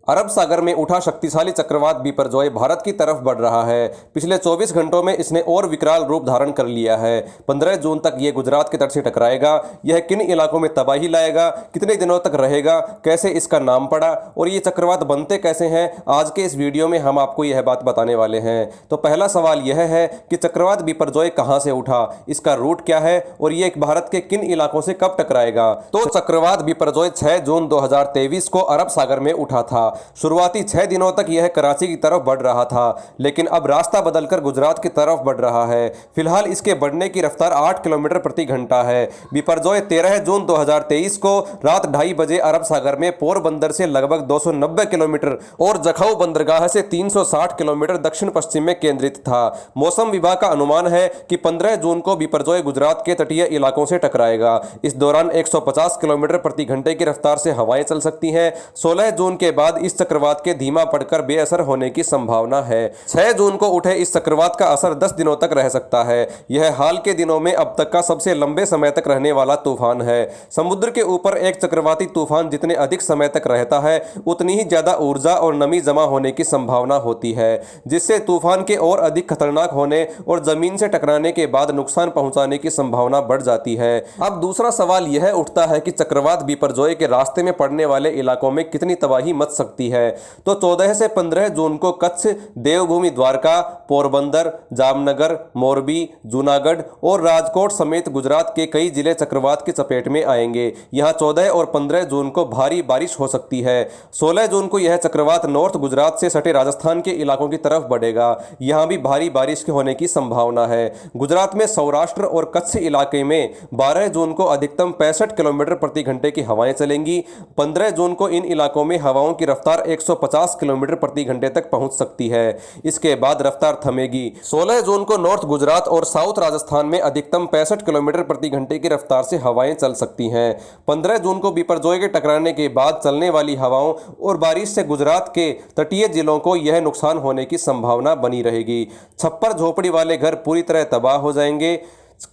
अरब सागर में उठा शक्तिशाली चक्रवात बिपरजॉय भारत की तरफ बढ़ रहा है। पिछले 24 घंटों में इसने और विकराल रूप धारण कर लिया है। 15 जून तक ये गुजरात के तट से टकराएगा। यह किन इलाकों में तबाही लाएगा, कितने दिनों तक रहेगा, कैसे इसका नाम पड़ा और ये चक्रवात बनते कैसे हैं, आज के इस वीडियो में हम आपको यह बात बताने वाले हैं। तो पहला सवाल यह है कि चक्रवात बिपरजॉय कहाँ से उठा, इसका रूट क्या है और ये भारत के किन इलाकों से कब टकराएगा। तो चक्रवात बिपरजॉय 6 जून 2023 को अरब सागर में उठा था। शुरुआती 6 दिनों तक यह कराची की तरफ बढ़ रहा था, लेकिन अब रास्ता बदलकर गुजरात की तरफ बढ़ रहा है। फिलहाल इसके बढ़ने की रफ्तार 8 किलोमीटर प्रति घंटा है। बिपरजॉय 13 जून 2023 को रात 2:30 बजे अरब सागर में पोरबंदर से लगभग 290 किलोमीटर और जखौ बंदरगाह से 360 किलोमीटर दक्षिण पश्चिम में केंद्रित था। मौसम विभाग का अनुमान है कि 15 जून को बिपरजॉय गुजरात के तटीय इलाकों से टकराएगा। इस दौरान 150 किलोमीटर प्रति घंटे की रफ्तार से हवाएं चल सकती हैं। 16 जून के बाद इस चक्रवात के धीमा पड़कर बेअसर होने की संभावना है। 6 जून को उठे इस चक्रवात का असर 10 दिनों तक रह सकता है। यह हाल के दिनों में अब तक का सबसे लंबे समय तक रहने वाला तूफान है। समुद्र के ऊपर एक चक्रवाती तूफान जितने अधिक समय तक रहता है, उतनी ही ज्यादा ऊर्जा और नमी जमा होने की संभावना होती है, जिससे तूफान के और अधिक खतरनाक होने और जमीन से टकराने के बाद नुकसान पहुंचाने की संभावना बढ़ जाती है। अब दूसरा सवाल यह उठता है कि चक्रवात बिपरजॉय के रास्ते में पड़ने वाले इलाकों में कितनी तबाही मच सकती है। तो 14 से 15 जून को कच्छ, देवभूमि द्वारका, पोरबंदर, जामनगर, मोरबी, जूनागढ़ और राजकोट समेत गुजरात के कई जिले चक्रवात की चपेट में आएंगे। यहां 14 और 15 जून को भारी बारिश हो सकती है। 16 जून को यह चक्रवात नॉर्थ गुजरात से सटे राजस्थान के इलाकों की तरफ बढ़ेगा। यहां भी भारी बारिश होने की संभावना है। गुजरात में सौराष्ट्र और कच्छ इलाके में 12 जून को अधिकतम 65 किलोमीटर प्रति घंटे की हवाएं चलेंगी। 15 जून को इन इलाकों में हवाओं की रफ्तार 150 किलोमीटर प्रति घंटे तक पहुंच सकती है। इसके बाद रफ्तार थमेगी। 16 जून को नॉर्थ गुजरात और साउथ राजस्थान में अधिकतम 65 किलोमीटर प्रति घंटे की रफ्तार से हवाएं चल सकती हैं। 15 जून को बिपरजॉय के टकराने के बाद चलने वाली हवाओं और बारिश से गुजरात के तटीय जिलों को यह नुकसान होने की संभावना बनी रहेगी। छप्पर झोपड़ी वाले घर पूरी तरह तबाह हो जाएंगे।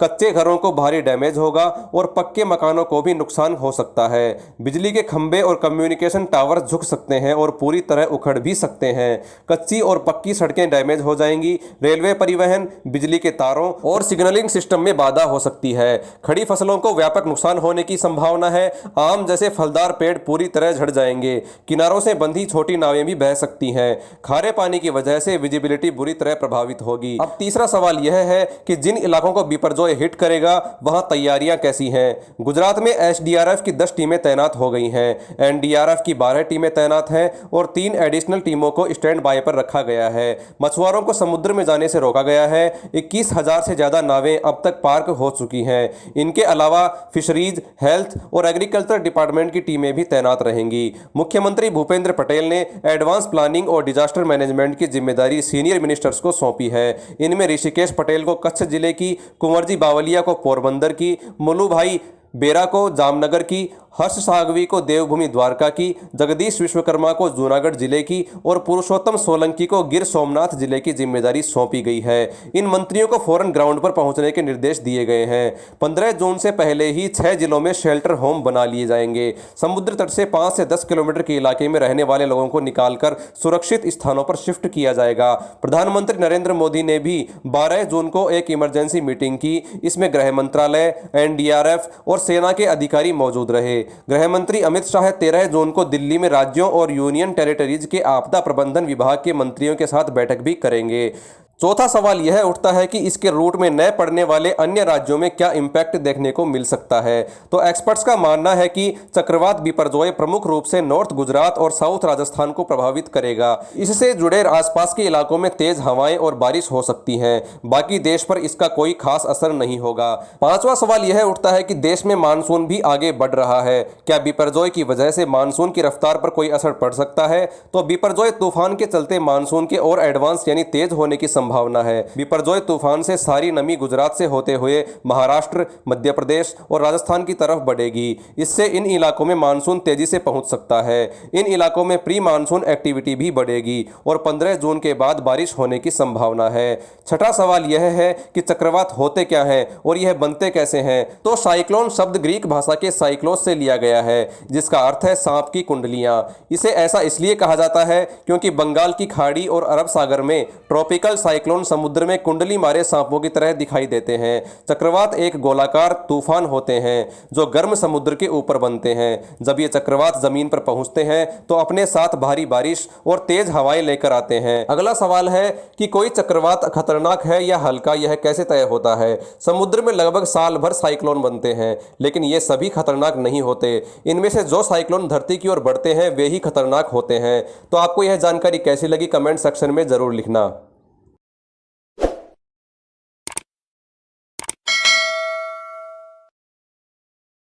कच्चे घरों को भारी डैमेज होगा और पक्के मकानों को भी नुकसान हो सकता है। बिजली के खंभे और कम्युनिकेशन टावर झुक सकते हैं और पूरी तरह उखड़ भी सकते हैं। कच्ची और पक्की सड़कें डैमेज हो जाएंगी। रेलवे परिवहन, बिजली के तारों और सिग्नलिंग सिस्टम में बाधा हो सकती है। खड़ी फसलों को व्यापक नुकसान होने की संभावना है। आम जैसे फलदार पेड़ पूरी तरह झड़ जाएंगे। किनारों से बंधी छोटी नावें भी बह सकती हैं। खारे पानी की वजह से विजिबिलिटी बुरी तरह प्रभावित होगी। अब तीसरा सवाल यह है कि जिन इलाकों को बिपरजॉय हिट करेगा वहां तैयारियां कैसी हैं। गुजरात में एसडीआरएफ की 10 टीमें तैनात हो गई हैं। एनडीआरएफ की 12 टीमें तैनात हैं और 3 एडिशनल टीमों को स्टैंड बाय पर रखा गया है। मछुआरों को समुद्र में जाने से रोका गया है। 21,000 से ज्यादा नावें अब तक पार्क हो चुकी हैं। इनके अलावा फिशरीज, हेल्थ और एग्रीकल्चर डिपार्टमेंट की टीमें भी तैनात रहेंगी। मुख्यमंत्री भूपेंद्र पटेल ने एडवांस प्लानिंग और डिजास्टर मैनेजमेंट की जिम्मेदारी सीनियर मिनिस्टर्स को सौंपी है। इनमें ऋषिकेश पटेल को कच्छ जिले की, कुंवर बावलिया को पोरबंदर की, मुल्लू भाई बेरा को जामनगर की, हर्ष साघवी को देवभूमि द्वारका की, जगदीश विश्वकर्मा को जूनागढ़ जिले की और पुरुषोत्तम सोलंकी को गिर सोमनाथ जिले की जिम्मेदारी सौंपी गई है। इन मंत्रियों को फौरन ग्राउंड पर पहुंचने के निर्देश दिए गए हैं। 15 जून से पहले ही 6 जिलों में शेल्टर होम बना लिए जाएंगे। समुद्र तट से 5 से 10 किलोमीटर के इलाके में रहने वाले लोगों को निकालकर सुरक्षित स्थानों पर शिफ्ट किया जाएगा। प्रधानमंत्री नरेंद्र मोदी ने भी 12 जून को एक इमरजेंसी मीटिंग की। इसमें गृह मंत्रालय, एनडीआरएफ और सेना के अधिकारी मौजूद रहे। गृह मंत्री अमित शाह 13 जून को दिल्ली में राज्यों और यूनियन टेरिटरीज के आपदा प्रबंधन विभाग के मंत्रियों के साथ बैठक भी करेंगे। चौथा सवाल यह उठता है कि इसके रूट में न पड़ने वाले अन्य राज्यों में क्या इंपैक्ट देखने को मिल सकता है। तो एक्सपर्ट्स का मानना है कि चक्रवात बिपरजॉय प्रमुख रूप से नॉर्थ गुजरात और साउथ राजस्थान को प्रभावित करेगा। इससे जुड़े आसपास के इलाकों में तेज हवाएं और बारिश हो सकती हैं। बाकी देश पर इसका कोई खास असर नहीं होगा। पांचवा सवाल यह उठता है कि देश में मानसून भी आगे बढ़ रहा है। क्या बिपरजॉय की वजह से मानसून की रफ्तार पर कोई असर पड़ सकता है। तो बिपरजॉय तूफान के चलते मानसून के और एडवांस यानी तेज होने की संभावना है। बिपरजॉय तूफान से सारी नमी गुजरात से होते हुए महाराष्ट्र, मध्य प्रदेश और राजस्थान की तरफ बढ़ेगी। इससे इन इलाकों में मानसून तेजी से पहुंच सकता है। इन इलाकों में प्री मानसून एक्टिविटी भी बढ़ेगी और 15 जून के बाद बारिश होने की संभावना है। छठा सवाल यह है कि चक्रवात होते क्या हैं और यह बनते कैसे हैं। तो साइक्लोन शब्द ग्रीक भाषा के साइक्लोस से लिया गया है, जिसका अर्थ है सांप की कुंडलियां। इसे ऐसा इसलिए कहा जाता है क्योंकि बंगाल की खाड़ी और अरब सागर में ट्रॉपिकल साइक्लोन समुद्र में कुंडली मारे सांपों की तरह दिखाई देते हैं। चक्रवात एक गोलाकार तूफान होते हैं जो गर्म समुद्र के ऊपर बनते हैं। जब ये चक्रवात जमीन पर पहुंचते हैं तो अपने साथ भारी बारिश और तेज हवाएं लेकर आते हैं। अगला सवाल है कि कोई चक्रवात खतरनाक है या हल्का, यह कैसे तय होता है। समुद्र में लगभग साल भर साइक्लोन बनते हैं, लेकिन ये सभी खतरनाक नहीं होते। इनमें से जो साइक्लोन धरती की ओर बढ़ते हैं वे ही खतरनाक होते हैं। तो आपको यह जानकारी कैसी लगी कमेंट सेक्शन में जरूर लिखना।